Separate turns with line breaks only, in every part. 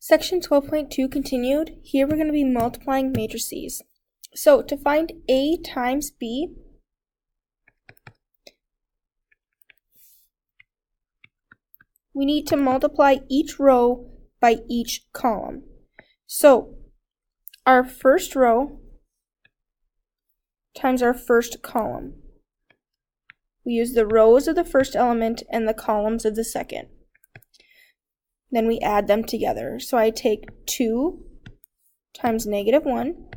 Section 12.2 continued. Here we're going to be multiplying matrices. So to find A times B, we need to multiply each row by each column. So our first row times our first column. We use the rows of the first element and the columns of the second. Then we add them together. So I take 2 times -1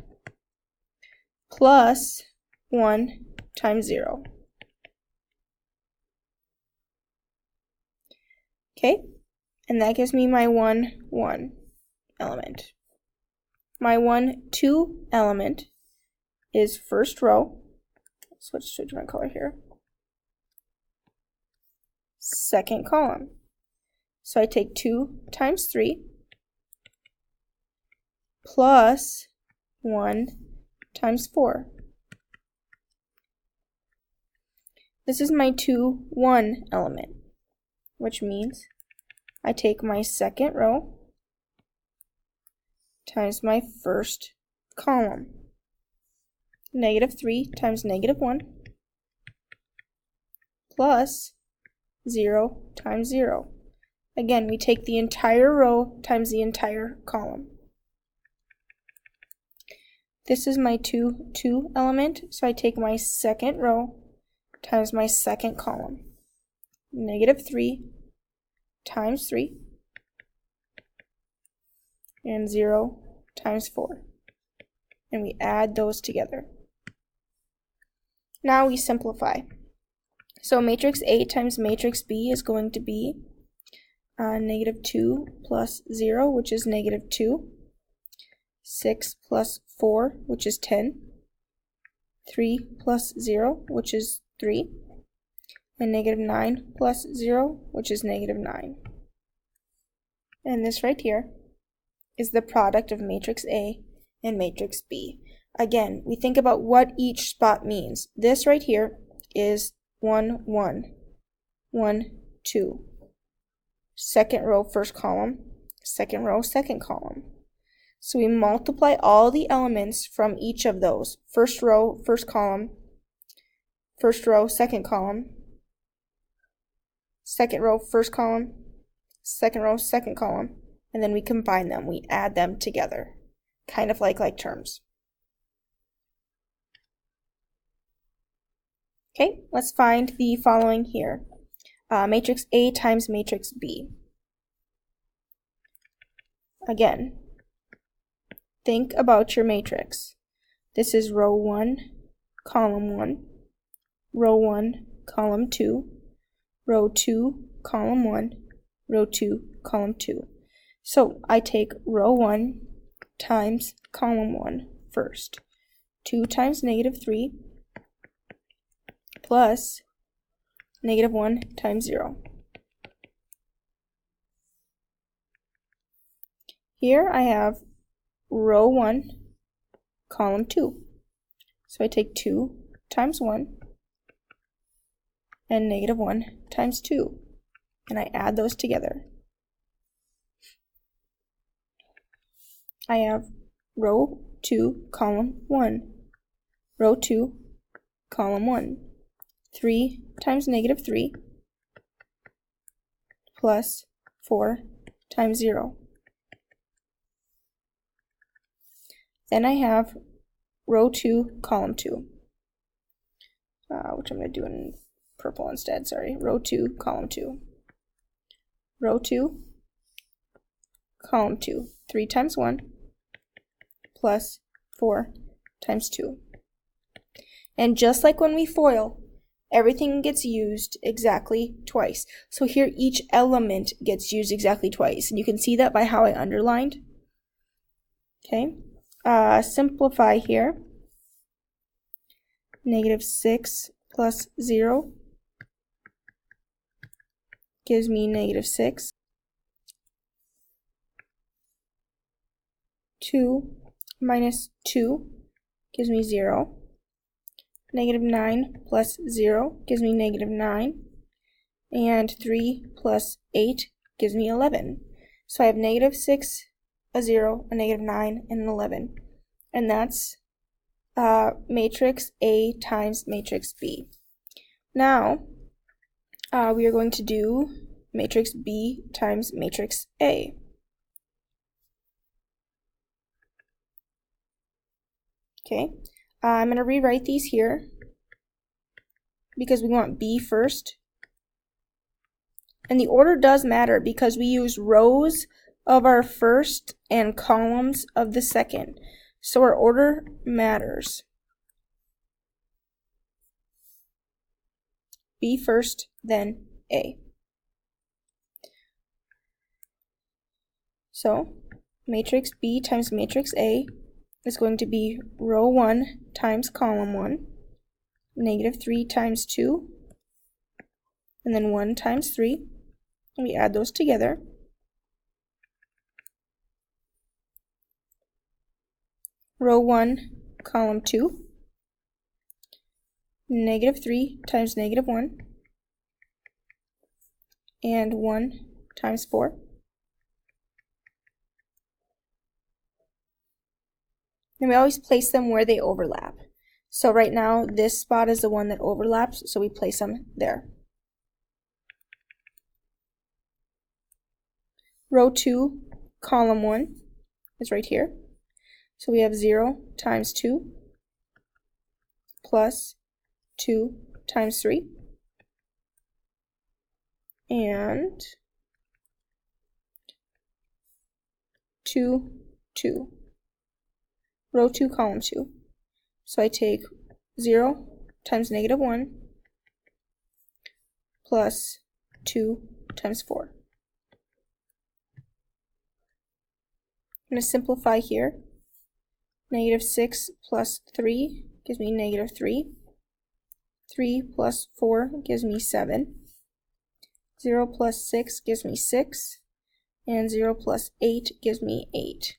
plus 1 times 0. Okay, and that gives me my 1, 1 element. My 1, 2 element is first row. Switch to a different color here. Second column. So I take 2 times 3 plus 1 times 4. This is my 2, 1 element, which means I take my second row times my first column. -3 times -1 plus 0 times 0. Again, we take the entire row times the entire column. This is my 2, 2 element, so I take my second row times my second column. -3 times 3 and 0 times 4. And we add those together. Now we simplify. So matrix A times matrix B is going to be -2 plus 0, which is -2. 6 plus 4, which is 10. 3 plus 0, which is 3. And -9 plus 0, which is -9. And this right here is the product of matrix A and matrix B. Again, we think about what each spot means. This right here is 1, 1, 1, 2. Second row, first column, second row, second column. So we multiply all the elements from each of those. First row, first column, first row, second column, second row, first column, second row, second column, and then we combine them. We add them together, kind of like terms. Okay, let's find the following here. Matrix A times matrix B. Again, think about your matrix. This is row 1, column 1, row 1, column 2, row 2, column 1, row 2, column 2. So I take row 1 times column 1 first. 2 times -3 plus -1 times 0. Here I have row 1, column 2. So I take 2 times 1 and -1 times 2, and I add those together. I have row 2, column 1, row 2, column 1. 3 times -3 plus 4 times 0. Then I have row 2, column 2, which I'm going to do in purple instead, sorry. Row 2, column 2. Row 2, column 2. 3 times 1 plus 4 times 2. And just like when we FOIL, everything gets used exactly twice. So here each element gets used exactly twice. And you can see that by how I underlined. Okay. Simplify here. -6 plus 0 gives me -6. 2 minus 2 gives me 0. -9 plus 0 gives me -9. And 3 plus 8 gives me 11. So I have -6 a 0, a negative 9, and an 11. And that's matrix A times matrix B. Now, we are going to do matrix B times matrix A. Okay, I'm going to rewrite these here because we want B first. And the order does matter because we use rows of our first and columns of the second. So our order matters. B first, then A. So matrix B times matrix A is going to be row 1 times column 1, negative 3 times 2, and then 1 times 3. And we add those together. Row 1, column 2, negative 3 times negative 1, and 1 times 4. And we always place them where they overlap. So right now, this spot is the one that overlaps, so we place them there. Row 2, column 1 is right here. So we have 0 times 2 plus 2 times 3. And 2, 2. Row 2, column 2. So I take 0 times negative 1 plus 2 times 4. I'm going to simplify here. Negative 6 plus 3 gives me negative 3. 3 plus 4 gives me 7. 0 plus 6 gives me 6. And 0 plus 8 gives me 8.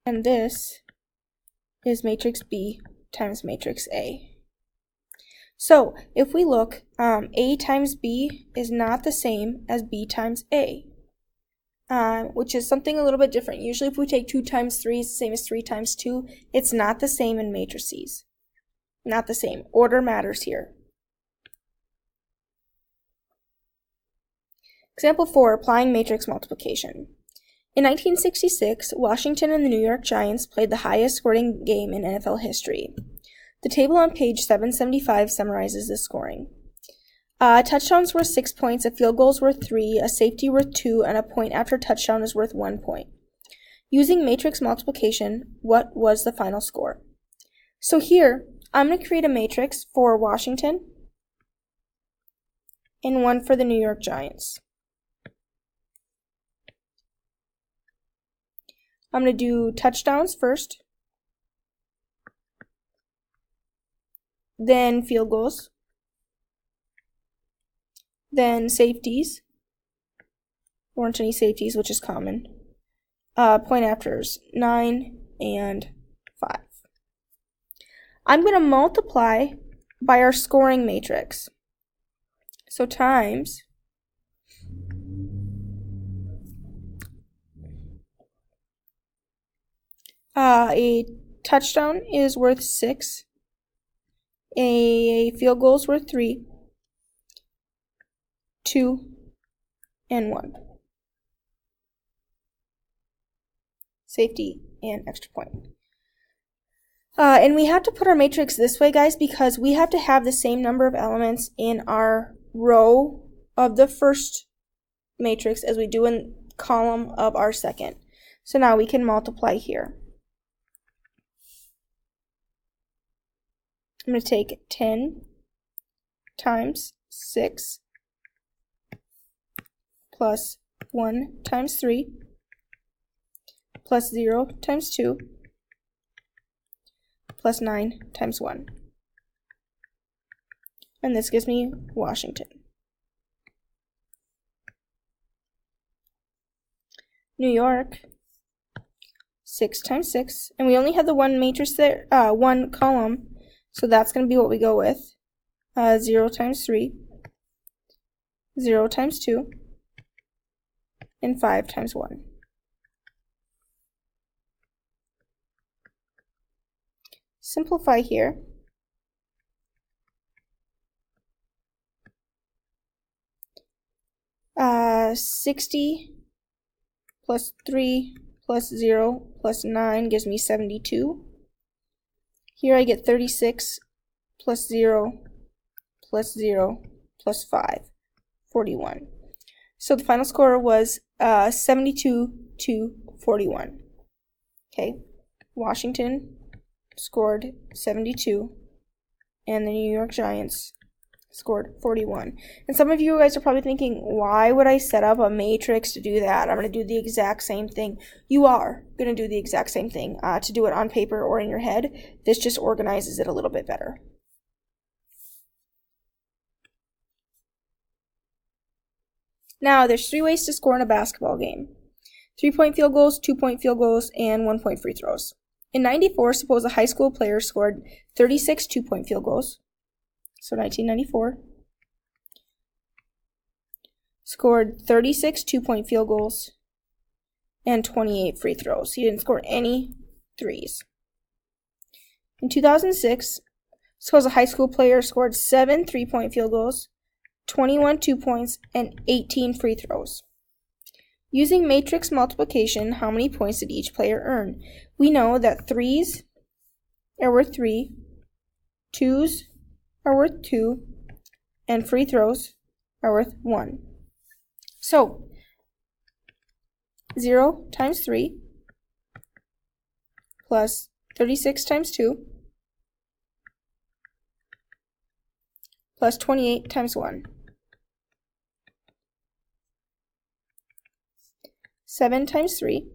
And this is matrix B times matrix A. So if we look, A times B is not the same as B times A, which is something a little bit different. Usually if we take 2 times 3 is the same as 3 times 2. It's not the same in matrices. Not the same. Order matters here. Example 4, applying matrix multiplication. In 1966, Washington and the New York Giants played the highest scoring game in NFL history. The table on page 775 summarizes the scoring. Touchdowns worth 6 points, a field goal is worth 3, a safety worth 2, and a point after touchdown is worth 1 point. Using matrix multiplication, what was the final score? So here, I'm going to create a matrix for Washington and one for the New York Giants. I'm going to do touchdowns first, then field goals, then safeties. There weren't any safeties, which is common. Point afters, 9 and 5. I'm going to multiply by our scoring matrix. So times a touchdown is worth 6. A field goal is worth 3. 2 and 1. Safety and extra point. And we have to put our matrix this way, guys, because we have to have the same number of elements in our row of the first matrix as we do in column of our second. So now we can multiply here. I'm going to take 10 times 6 plus 1 times 3 plus 0 times 2 plus 9 times 1. And this gives me Washington. New York, 6 times 6, and we only have the one matrix there, one column, so that's going to be what we go with. 0 times 3, 0 times 2, and 5 times 1. Simplify here. Uh, 60 plus 3 plus 0 plus 9 gives me 72. Here I get 36 plus 0 plus 0 plus 5, 41. So the final score was 72 to 41. Okay, Washington scored 72, and the New York Giants scored 41. And some of you guys are probably thinking, why would I set up a matrix to do that? I'm going to do the exact same thing. You are going to do the exact same thing to do it on paper or in your head. This just organizes it a little bit better. Now, there's 3 ways to score in a basketball game. 3-point field goals, 2-point field goals, and 1-point free throws. In 94, suppose a high school player scored 36 2-point field goals. So 1994. Scored 36 2-point field goals and 28 free throws. He didn't score any threes. In 2006, suppose a high school player scored 7 3-point field goals, 21 2-points, and 18 free throws. Using matrix multiplication, how many points did each player earn? We know that 3s are worth 3, 2s are worth 2, and free throws are worth 1. So, 0 times 3 plus 36 times 2 plus 28 times 1. 7 times 3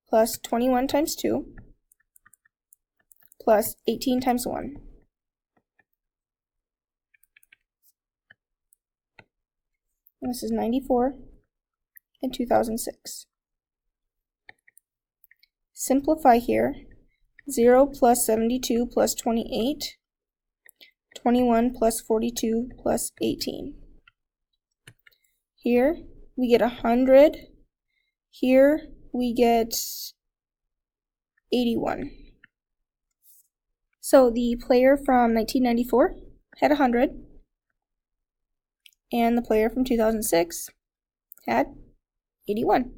plus 21 times 2 plus 18 times 1. And this is 94 and 2006. Simplify here. 0 plus 72 plus 28, 21 plus 42 plus 18. Here we get 100. Here we get 81. So the player from 1994 had 100, and the player from 2006 had 81.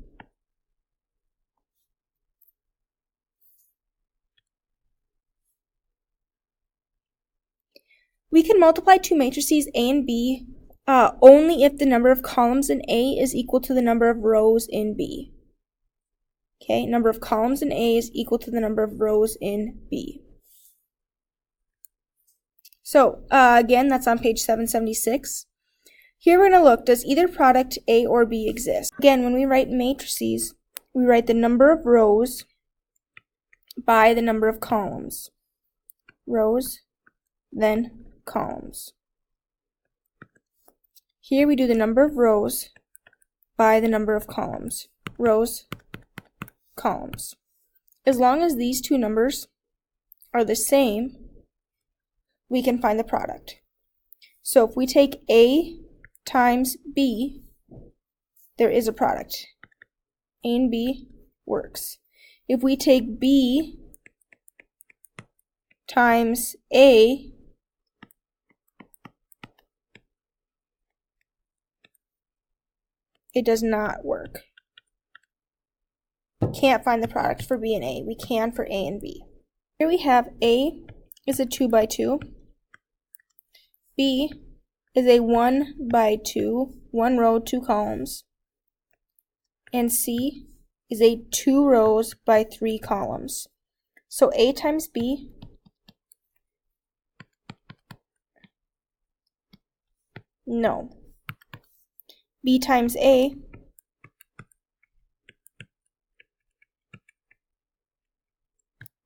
We can multiply two matrices A and B only if the number of columns in A is equal to the number of rows in B. Okay, number of columns in A is equal to the number of rows in B. So, again, that's on page 776. Here we're going to look, does either product A or B exist? Again, when we write matrices, we write the number of rows by the number of columns. Rows, then columns. Here we do the number of rows by the number of columns. Rows, columns. As long as these two numbers are the same, we can find the product. So if we take A times B, there is a product. A and B works. If we take B times A, it does not work. Can't find the product for B and A. We can for A and B. Here we have A is a 2 by 2. B is a 1 by 2, 1 row, 2 columns. And C is a 2 rows by 3 columns. So A times B no. B times A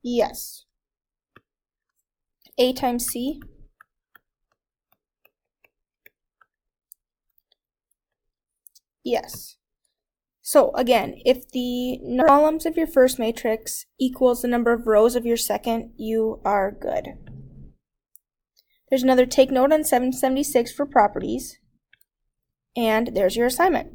yes. A times C yes. So again, if the number of columns of your first matrix equals the number of rows of your second, you are good. There's another take note on 776 for properties. And there's your assignment.